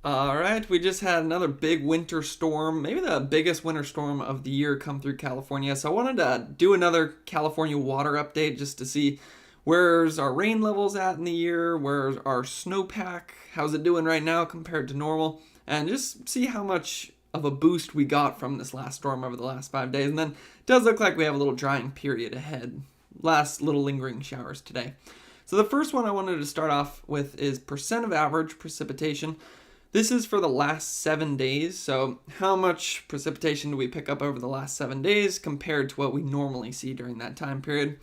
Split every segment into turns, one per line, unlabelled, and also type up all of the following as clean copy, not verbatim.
All right, we just had another big winter storm, maybe the biggest winter storm of the year come through California. So I wanted to do another California water update just to see where's our rain levels at in the year, where's our snowpack, how's it doing right now compared to normal, and just see how much of a boost we got from this last storm over the last 5 days. And then it does look like we have a little drying period ahead. Last little lingering showers today. So the first one I wanted to start off with is percent of average precipitation. This is for the last 7 days, so how much precipitation do we pick up over the last 7 days compared to what we normally see during that time period?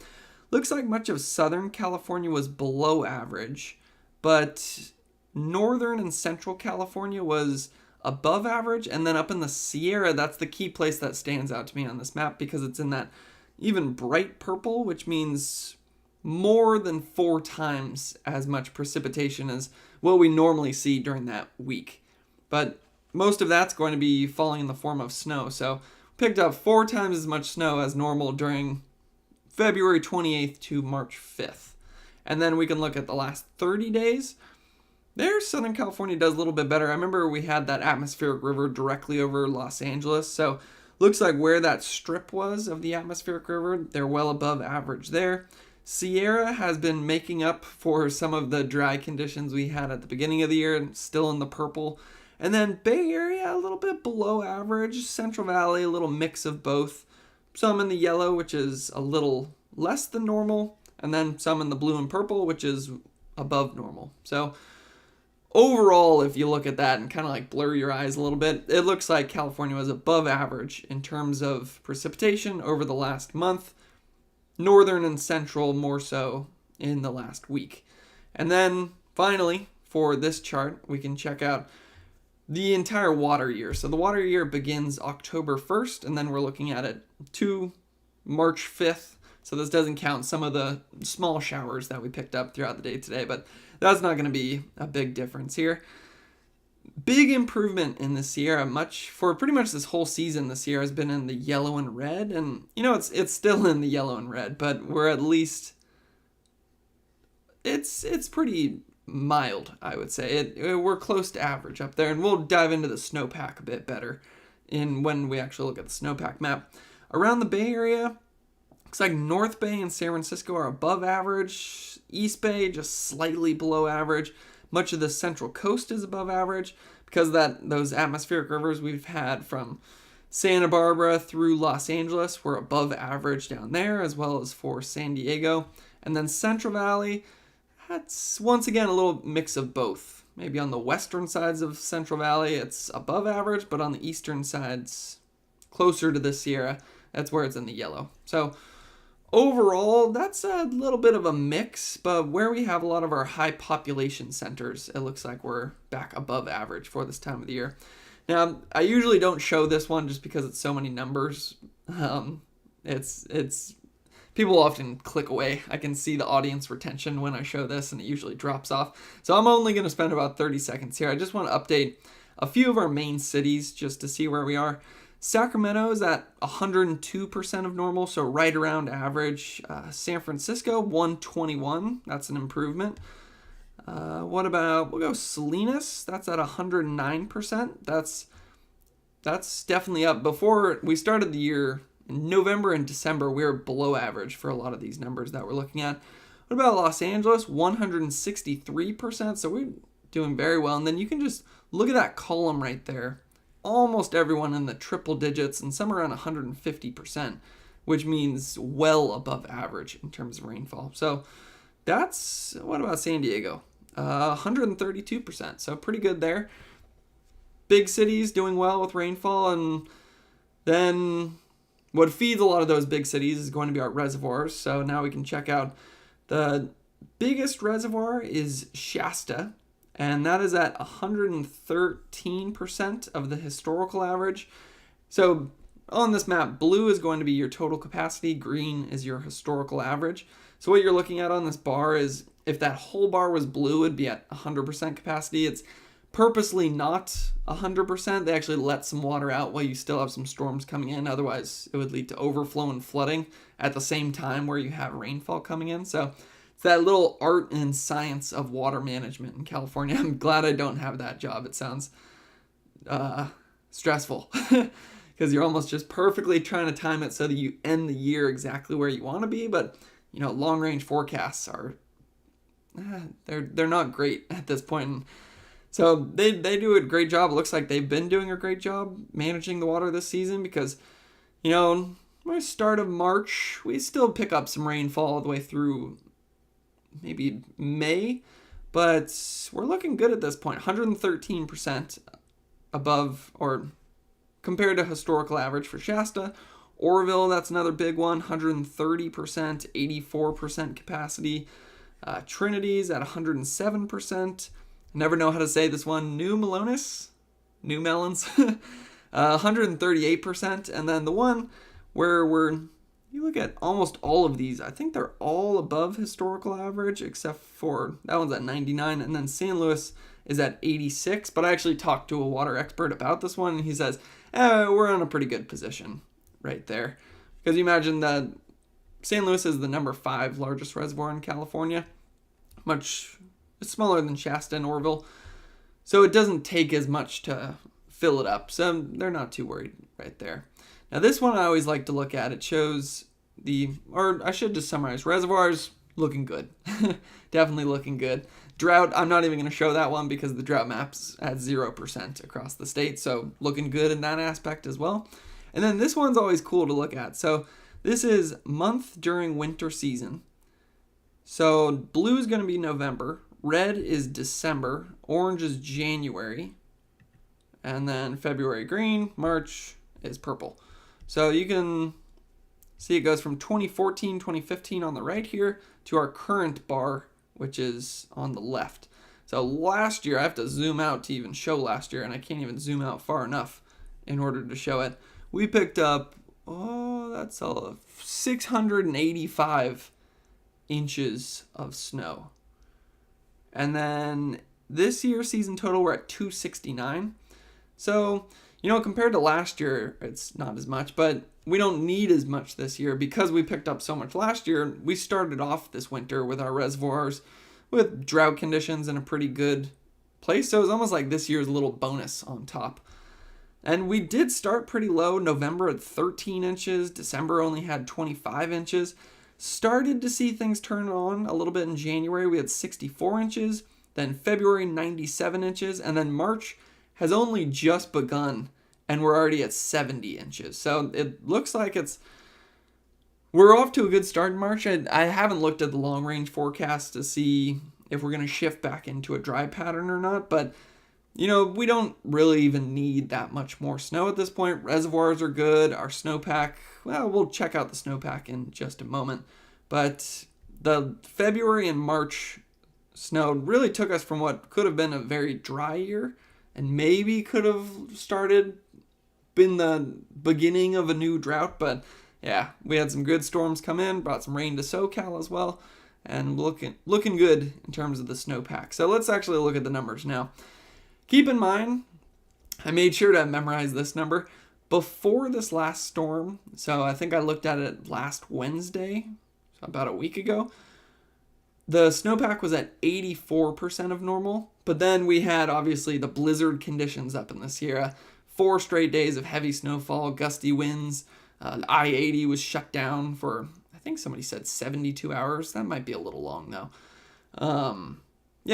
Looks like much of Southern California was below average, but Northern and Central California was above average, and then up in the Sierra, that's the key place that stands out to me on this map because it's in that even bright purple, which means more than 4 times as much precipitation as what we normally see during that week. But most of that's going to be falling in the form of snow. So picked up 4 times as much snow as normal during February 28th to March 5th. And then we can look at the last 30 days. There, Southern California does a little bit better. I remember we had that atmospheric river directly over Los Angeles. So looks like where that strip was of the atmospheric river, they're well above average there. Sierra has been making up for some of the dry conditions we had at the beginning of the year and still in the purple. And then Bay Area, a little bit below average. Central Valley, a little mix of both. Some in the yellow, which is a little less than normal. And then some in the blue and purple, which is above normal. So overall, if you look at that and kind of like blur your eyes a little bit, it looks like California was above average in terms of precipitation over the last month. Northern and Central more so in the last week. And then finally, for this chart, we can check out the entire water year. So the water year begins October 1st, and then we're looking at it to March 5th. So this doesn't count some of the small showers that we picked up throughout the day today, but that's not going to be a big difference here. Big improvement in the Sierra. For pretty much this whole season, the Sierra has been in the yellow and red, and it's still in the yellow and red, but we're at least it's pretty mild, I would say. We're close to average up there, and we'll dive into the snowpack a bit better when we actually look at the snowpack map. Around the Bay Area, looks like North Bay and San Francisco are above average. East Bay just slightly below average. Much of the Central Coast is above average because those atmospheric rivers we've had from Santa Barbara through Los Angeles were above average down there, as well as for San Diego. And then Central Valley, that's once again a little mix of both. Maybe on the western sides of Central Valley, it's above average, but on the eastern sides, closer to the Sierra, that's where it's in the yellow. So overall, that's a little bit of a mix, but where we have a lot of our high population centers, it looks like we're back above average for this time of the year. Now, I usually don't show this one just because it's so many numbers. It's people often click away. I can see the audience retention when I show this, and it usually drops off. So I'm only going to spend about 30 seconds here. I just want to update a few of our main cities just to see where we are. Sacramento is at 102% of normal, so right around average. San Francisco, 121. That's an improvement. We'll go Salinas. That's at 109%. That's definitely up. Before we started the year, in November and December, we were below average for a lot of these numbers that we're looking at. What about Los Angeles? 163%. So we're doing very well. And then you can just look at that column right there. Almost everyone in the triple digits and some around 150%, which means well above average in terms of rainfall. So what about San Diego? 132%, so pretty good there. Big cities doing well with rainfall, and then what feeds a lot of those big cities is going to be our reservoirs. So now we can check out the biggest reservoir is Shasta, and that is at 113% of the historical average. So on this map, blue is going to be your total capacity, green is your historical average. So what you're looking at on this bar is if that whole bar was blue, it'd be at 100% capacity. It's purposely not 100%. They actually let some water out while you still have some storms coming in. Otherwise, it would lead to overflow and flooding at the same time where you have rainfall coming in. So It's that little art and science of water management in California. I'm glad I don't have that job. It sounds stressful because you're almost just perfectly trying to time it so that you end the year exactly where you want to be. But, long range forecasts are, they're not great at this point. And so they do a great job. It looks like they've been doing a great job managing the water this season because, by the start of March, we still pick up some rainfall all the way through maybe May, but we're looking good at this point. 113% above or compared to historical average for Shasta. Oroville, that's another big one, 130%, 84% capacity. Trinity's at 107%. Never know how to say this one. New Melons, 138%. And then the one where you look at almost all of these, I think they're all above historical average, except for that one's at 99, and then San Luis is at 86. But I actually talked to a water expert about this one, and he says, we're in a pretty good position right there. Because you imagine that San Luis is the number 5 largest reservoir in California. It's smaller than Shasta and Oroville. So it doesn't take as much to fill it up. So they're not too worried right there. Now this one I always like to look at. It shows I should just summarize. Reservoirs looking good. Definitely looking good. Drought, I'm not even going to show that one because the drought map's at 0% across the state. So looking good in that aspect as well. And then this one's always cool to look at. So this is month during winter season. So blue is going to be November. Red is December. Orange is January. And then February green. March is purple. So you can see it goes from 2014, 2015 on the right here to our current bar, which is on the left. So last year, I have to zoom out to even show last year, and I can't even zoom out far enough in order to show it. We picked up, that's 685 inches of snow. And then this year, season total, we're at 269. So, compared to last year, it's not as much, but we don't need as much this year because we picked up so much last year. We started off this winter with our reservoirs with drought conditions in a pretty good place. So it was almost like this year's little bonus on top. And we did start pretty low. November at 13 inches. December only had 25 inches. Started to see things turn on a little bit in January. We had 64 inches. Then February, 97 inches. And then March has only just begun, and we're already at 70 inches. So it looks like we're off to a good start in March. I haven't looked at the long-range forecast to see if we're going to shift back into a dry pattern or not, but, we don't really even need that much more snow at this point. Reservoirs are good. Our snowpack, we'll check out the snowpack in just a moment. But the February and March snow really took us from what could have been a very dry year and maybe could have been the beginning of a new drought. But yeah, we had some good storms come in, brought some rain to SoCal as well, and looking good in terms of the snowpack. So let's actually look at the numbers now. Keep in mind, I made sure to memorize this number. Before this last storm, so I think I looked at it last Wednesday, so about a week ago, the snowpack was at 84% of normal, but then we had obviously the blizzard conditions up in the Sierra. 4 straight days of heavy snowfall, gusty winds. I-80 was shut down for, I think somebody said 72 hours. That might be a little long though. A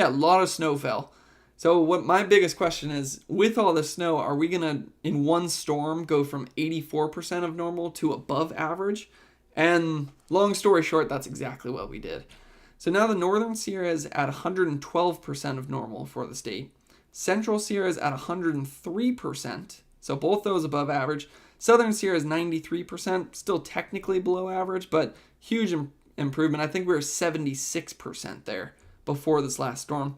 lot of snow fell. So what my biggest question is, with all the snow, are we going to, in one storm, go from 84% of normal to above average? And long story short, that's exactly what we did. So now the Northern Sierra is at 112% of normal for the state. Central Sierra is at 103%, so both those above average. Southern Sierra is 93%, still technically below average, but huge improvement. I think we were 76% there before this last storm.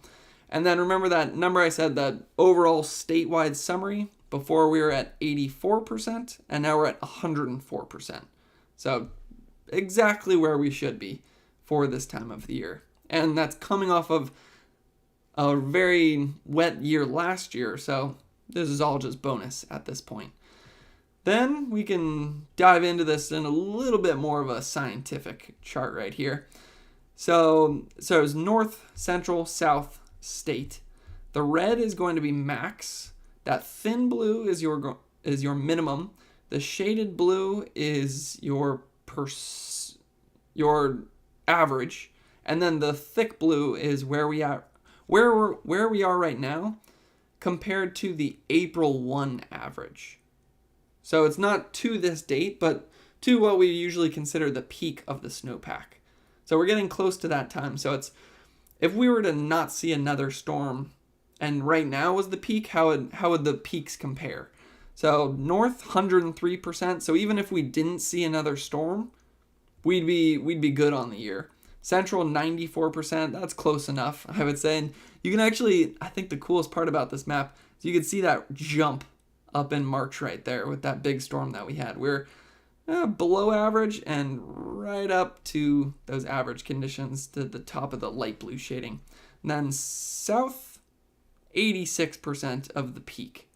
And then remember that number I said, that overall statewide summary, before we were at 84%, and now we're at 104%. So exactly where we should be for this time of the year. And that's coming off of a very wet year last year, so this is all just bonus at this point. Then we can dive into this in a little bit more of a scientific chart right here. So it's north, central, south state. The red is going to be max. That thin blue is your minimum. The shaded blue is your average, and then the thick blue is where we are right now compared to the April 1 average. So it's not to this date, but to what we usually consider the peak of the snowpack. So we're getting close to that time. So it's, if we were to not see another storm, and right now was the peak, how would the peaks compare? So north, 103%. So even if we didn't see another storm, we'd be good on the year. Central, 94%. That's close enough, I would say. And you can actually, I think the coolest part about this map is you can see that jump up in March right there with that big storm that we had. We're below average and right up to those average conditions to the top of the light blue shading. And then south, 86% of the peak.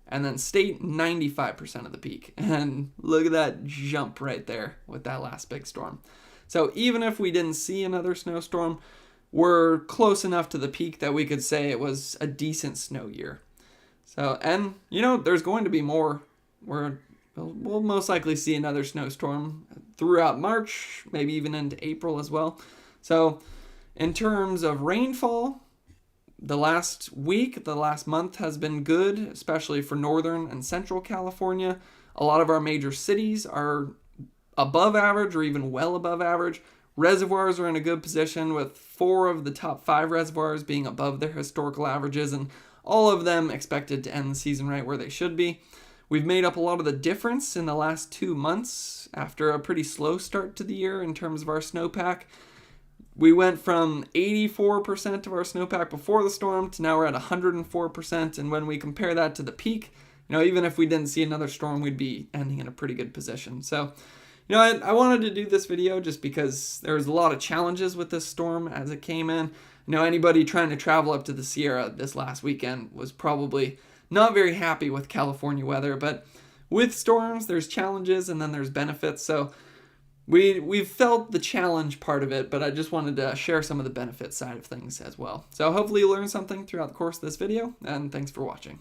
And then state, 95% of the peak. And look at that jump right there with that last big storm. So even if we didn't see another snowstorm, we're close enough to the peak that we could say it was a decent snow year. So, and there's going to be more. We'll most likely see another snowstorm throughout March, maybe even into April as well. So in terms of rainfall, the last month has been good, especially for northern and central California. A lot of our major cities are above average or even well above average. Reservoirs are in a good position, with 4 of the top 5 reservoirs being above their historical averages, and all of them expected to end the season right where they should be. We've made up a lot of the difference in the last 2 months after a pretty slow start to the year in terms of our snowpack. We went from 84% of our snowpack before the storm to now we're at 104%. And when we compare that to the peak, even if we didn't see another storm, we'd be ending in a pretty good position. So, I wanted to do this video just because there was a lot of challenges with this storm as it came in. Anybody trying to travel up to the Sierra this last weekend was probably not very happy with California weather, but with storms, there's challenges and then there's benefits. So we've felt the challenge part of it, but I just wanted to share some of the benefit side of things as well. So hopefully you learned something throughout the course of this video, and thanks for watching.